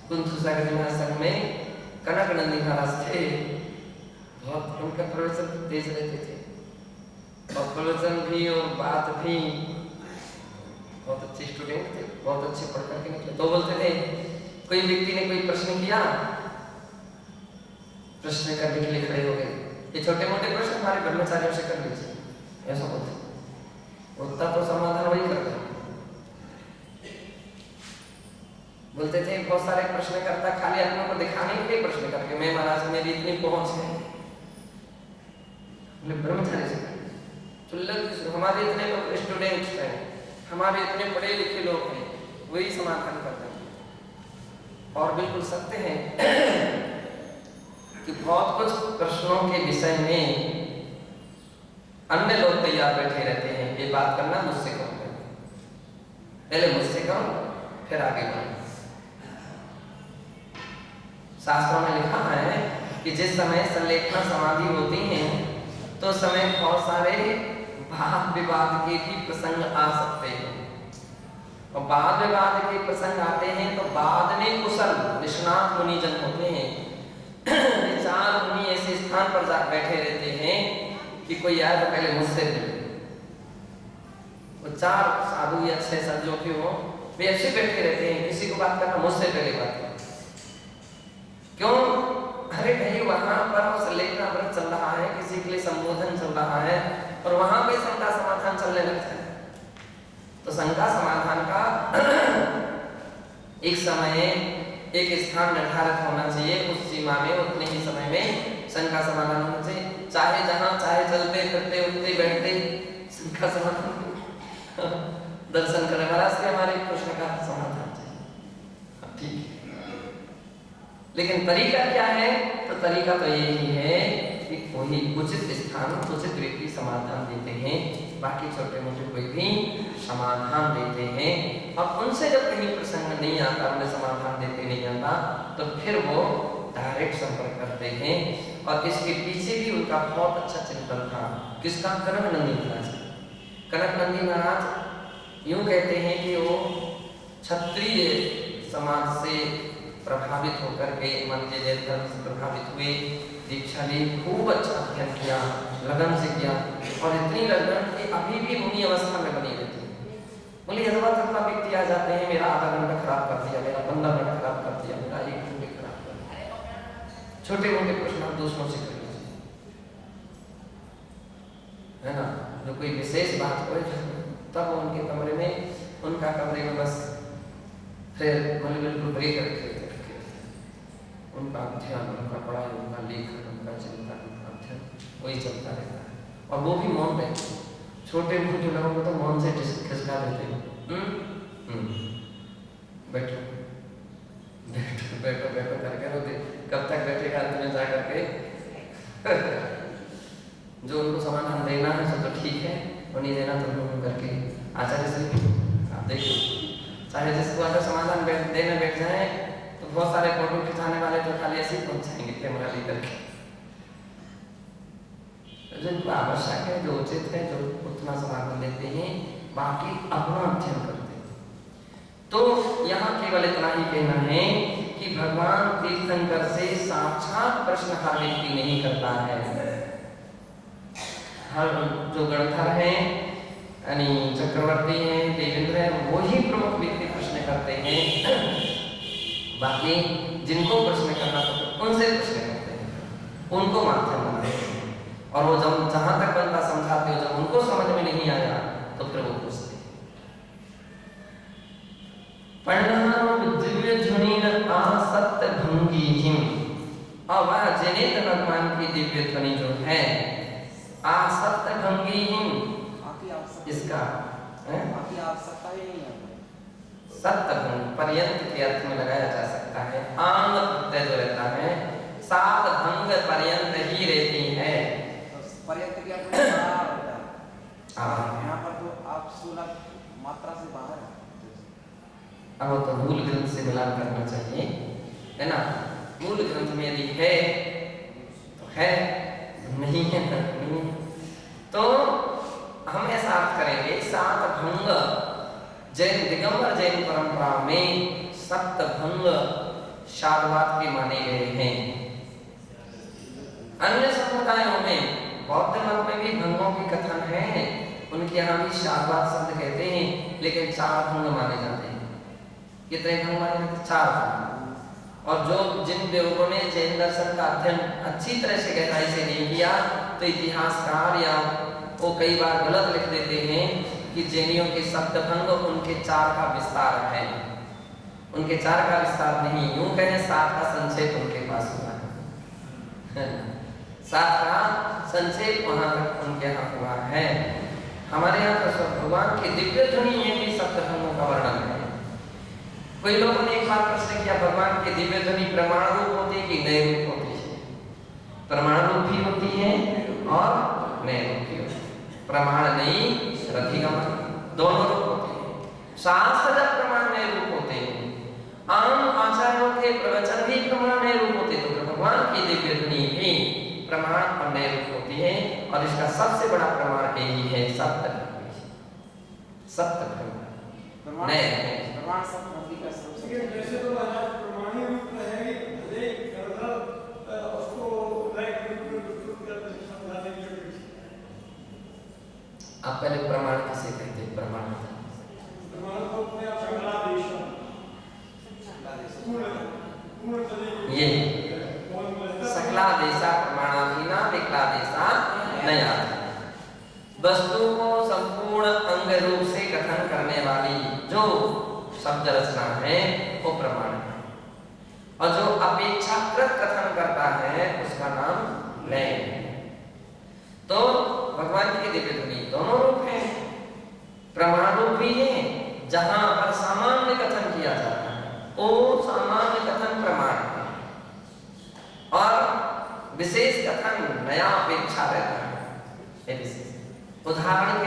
कुंथु सागर जी महाराज संघ में कनक नंदी महाराज थे, बहुत उनका प्रवचन तेज रहते थे और प्रवचन भी और बात भी, बहुत अच्छे स्टूडेंट थे, बहुत अच्छे पढ़ करके निकले। तो बोलते थे कोई व्यक्ति ने कोई प्रश्न किया, प्रश्न करने के लिए खड़े हो गए, ये छोटे मोटे प्रश्न हमारे ब्रह्मचारियों से कर लीजिए, ऐसा बोलते। उतना तो समाधान वही करते। बोलते थे बहुत सारे प्रश्न करता खाली अपनों को दिखाने के लिए प्रश्न करके, मैं महाराज मेरी इतनी पहुंच है, ब्रह्मचारी से हमारे इतने लोग स्टूडेंट्स हैं, हमारे इतने पढ़े लिखे लोग हैं, वही समाधान करते हैं। और बिल्कुल सत्य है कि बहुत कुछ प्रश्नों के विषय में अन्य लोग तैयार बैठे रहते हैं, ये बात करना मुझसे करो, पहले मुझसे करो फिर आगे बढ़ो। शास्त्रों में लिखा है कि जिस समय संलेखना समाधि होती है तो उस समय बहुत सारे वाद विवाद के भी प्रसंग आ सकते हैं, और वाद विवाद के प्रसंग आते हैं तो बाद में कुशल निष्णात मुनिजन होते हैं। चार मुनि ऐसे स्थान पर बैठे रहते हैं कि कोई आए तो पहले मुझसे मिले। वो चार साधु या छह सज्जों के हो, वे ऐसे बैठे रहते हैं, किसी को बात करना मुझसे पहले बात करना। क्यों? अरे भाई वहां पर संलेखना व्रत चल रहा है, किसी के लिए संबोधन चल रहा है और वहां पे शंका समाधान चलने लगता है। तो शंका समाधान का एक समय एक स्थान निर्धारित होना चाहिए, उस सीमा में उतने ही समय में शंका समाधान होना चाहिए। चाहे जहां चाहे चलते फिरते उठते बैठते शंका समाधान दर्शन करें महाराज के हमारे प्रश्न का समाधान चाहिए, ठीक है। लेकिन तरीका क्या है? तो तरीका तो यही है कि कोई उचित स्थान उचित व्यक्ति समाधान देते हैं, बाकी छोटे मोटे कोई भी समाधान देते हैं। अब उनसे जब कहीं प्रसंग नहीं आता, उन्हें समाधान देते नहीं आता, तो फिर वो डायरेक्ट संपर्क करते हैं। और इसके पीछे भी उनका बहुत अच्छा चिंतन था। किसका? कनक नंदी महाराज। कनक नंदी महाराज यूं कहते हैं कि वो क्षत्रिय समाज से प्रभावित होकर के मन के जैन धर्म से प्रभावित हुए, दीक्षा ली, खूब अच्छा अध्ययन किया, लगन से किया, और इतनी लगन कि अभी भी मुनि अवस्था में बनी रहती है। बोली अथवा व्यक्ति आ जाते हैं, मेरा आधा घंटा खराब कर दिया, मेरा 15 मिनट खराब कर दिया, मेरा 1 घंटे खराब कर दिया। छोटे मोटे प्रश्न हम दूसरों से कर लीजिए, है ना। जो कोई विशेष बात हो तब उनके कमरे में, उनका कमरे में बस फिर बिल्कुल ब्रेक रखे, उनका अध्ययन, उनका पढ़ाई, उनका लेखन, उनका चिंतन, उनका अध्ययन वही चलता रहता है। और वो भी मौन रहते हैं। छोटे मोटे लोगों को तो मौन से खिसका देते हैं, बैठो बैठो, बैठो बैठो करके रोते, कब तक बैठेगा अंत में जा करके जो उनको समाधान देना है सब तो ठीक है, और नहीं देना तो उनको करके आचार्य से आप देखिए, चाहे जिसको अगर समाधान देने बैठ जाए तो बहुत सारे फोटो खिंचाने वाले तो खाली ऐसे ही पहुंच जाएंगे कैमरा लेकर के। जिनको आवश्यक है, जो उचित है, जो उतना समाधान देते हैं, बाकी अपना अध्ययन करते हैं। तो यहाँ केवल इतना ही कहना है कि भगवान तीर्थंकर से साक्षात प्रश्न हर व्यक्ति नहीं करता है। हर जो गणधर है यानी चक्रवर्ती है, देवेंद्र है, वही प्रमुख व्यक्ति प्रश्न करते हैं। बाकी जिनको प्रश्न करना तो उनसे प्रश्न करते हैं, उनको माध्यम बनाते हैं, और वो जब जहां तक बनता समझाते हो, जब उनको समझ में नहीं आया तो फिर वो पूछते हैं। दिव्य ध्वनि आसक्त भंगी, और वह जनित भगवान की दिव्य ध्वनि जो है आसक्त भंगी, इसका आवश्यकता ही नहीं है। सत्य भंग पर्यंत के अर्थ में लगाया जा सकता है। आंग प्रत्यय जो रहता है सात भंग पर्यंत ही रहती है। पर्यंत के अर्थ में होता है। यहाँ पर तो आप सुलभ मात्रा से बाहर है। अब तो मूल ग्रंथ से मिलान करना चाहिए, है ना। मूल ग्रंथ में यदि है तो है, नहीं है तो नहीं। तो हम ऐसा अर्थ करेंगे, सात भंग जैन दिगंबर जैन परंपरा में सप्त भंग शाद्वात के माने गए हैं। अन्य संप्रदायों में बौद्ध मत में भी भंगों की कथन है, उनके यहाँ भी शाद्वात शब्द कहते हैं, लेकिन चार भंग माने जाते हैं। कितने भंग माने जाते हैं? चार भंग। और जो जिन लोगों ने जैन दर्शन का अध्ययन अच्छी तरह से गहराई से नहीं किया, तो इतिहासकार या वो कई बार गलत लिख देते हैं कि जैनियों के सप्तभंग उनके चार का विस्तार है। उनके चार का विस्तार नहीं, यूं कहें सात का संक्षेप उनके पास हुआ है। सात का संक्षेप वहां तक उनके यहाँ हुआ है। हमारे यहाँ तो भगवान की दिव्य ध्वनि में भी सप्तभंगों का वर्णन है। कोई लोगों ने एक बार प्रश्न किया, भगवान की दिव्य ध्वनि प्रमाण रूप होती है कि नए रूप होती है? प्रमाण रूप भी होती है और नए रूप भी होती है। प्रमाण नहीं रथिगमन दोनों रूप होते हैं। शास्त्र जब प्रमाण नए रूप होते हैं, आम आचार्यों के प्रवचन भी प्रमाण नए रूप होते हैं, तो भगवान की दिव्य ध्वनि भी प्रमाण और नए रूप होती है। और इसका सबसे बड़ा प्रमाण यही है सप्तभंग। सप्तभंग नए प्रमाण सप्तभंगी का सबसे जैसे तो महाराज प्रमाणी रूप रहेगी, भले गणधर उसको लाइक समझाने के लिए। आप पहले प्रमाण किसे कहते हैं? प्रमाण को अपने आप सकलादेश ये सकलादेशा प्रमाणाधीना विकलादेशा नया वस्तु को संपूर्ण अंग रूप से कथन करने वाली जो शब्द रचना है वो प्रमाण है, और जो अपेक्षाकृत कथन करता है उसका नाम लय है। तो भगवान की दिव्य ध्वनि दोनों रूप है। प्रमाण रूप भी है, जहां पर सामान्य कथन किया जाता है वो सामान्य कथन प्रमाण है, और विशेष कथन नया अपेक्षा रहता है। विशेष उदाहरण